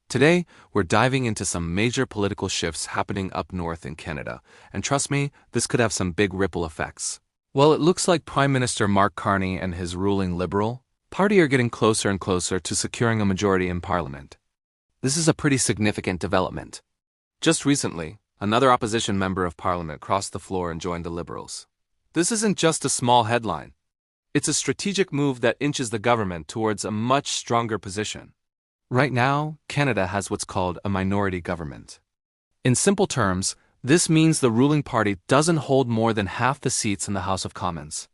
Today, we're diving into some major political shifts happening up north in Canada, and trust me, this could have some big ripple effects. Well, it looks like Prime Minister Mark Carney and his ruling Liberal Party are getting closer and closer to securing a majority in Parliament. This is a pretty significant development. Just recently, another opposition member of Parliament crossed the floor and joined the Liberals. This isn't just a small headline. It's a strategic move that inches the government towards a much stronger position. Right now, Canada has what's called a minority government. In simple terms, this means the ruling party doesn't hold more than half the seats in the House of Commons.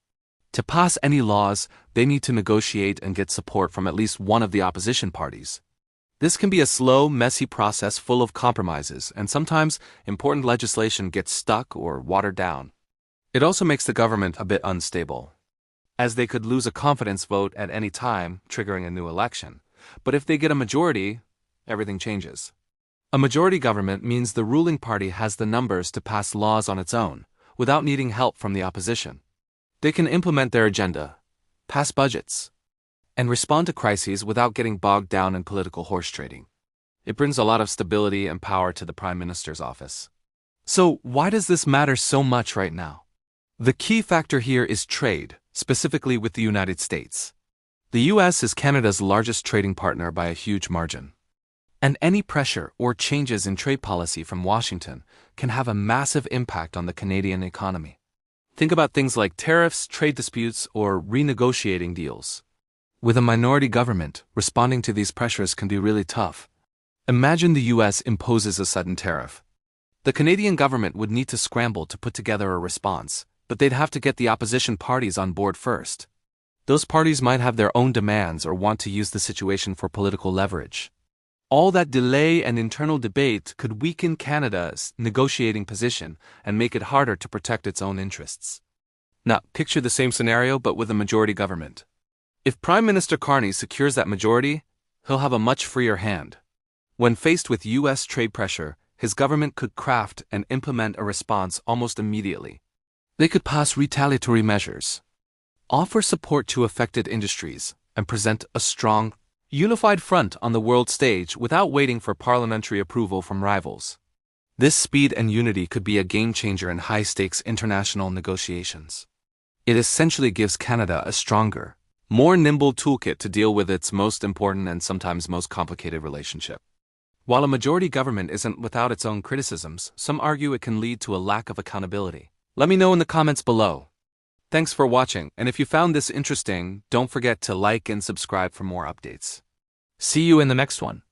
To pass any laws, they need to negotiate and get support from at least one of the opposition parties. This can be a slow, messy process full of compromises, and sometimes important legislation gets stuck or watered down. It also makes the government a bit unstable, as they could lose a confidence vote at any time, triggering a new election. But if they get a majority, everything changes. A majority government means the ruling party has the numbers to pass laws on its own, without needing help from the opposition. They can implement their agenda, pass budgets, and respond to crises without getting bogged down in political horse trading. It brings a lot of stability and power to the Prime Minister's office. So, why does this matter so much right now? The key factor here is trade, specifically with the United States. The US is Canada's largest trading partner by a huge margin. And any pressure or changes in trade policy from Washington can have a massive impact on the Canadian economy. Think about things like tariffs, trade disputes, or renegotiating deals. With a minority government, responding to these pressures can be really tough. Imagine the US imposes a sudden tariff. The Canadian government would need to scramble to put together a response, but they'd have to get the opposition parties on board first. Those parties might have their own demands or want to use the situation for political leverage. All that delay and internal debate could weaken Canada's negotiating position and make it harder to protect its own interests. Now, picture the same scenario but with a majority government. If Prime Minister Carney secures that majority, he'll have a much freer hand. When faced with US trade pressure, his government could craft and implement a response almost immediately. They could pass retaliatory measures, offer support to affected industries, and present a strong, unified front on the world stage without waiting for parliamentary approval from rivals. This speed and unity could be a game-changer in high-stakes international negotiations. It essentially gives Canada a stronger, more nimble toolkit to deal with its most important and sometimes most complicated relationship. While a majority government isn't without its own criticisms, some argue it can lead to a lack of accountability. Let me know in the comments below. Thanks for watching, and if you found this interesting, don't forget to like and subscribe for more updates. See you in the next one.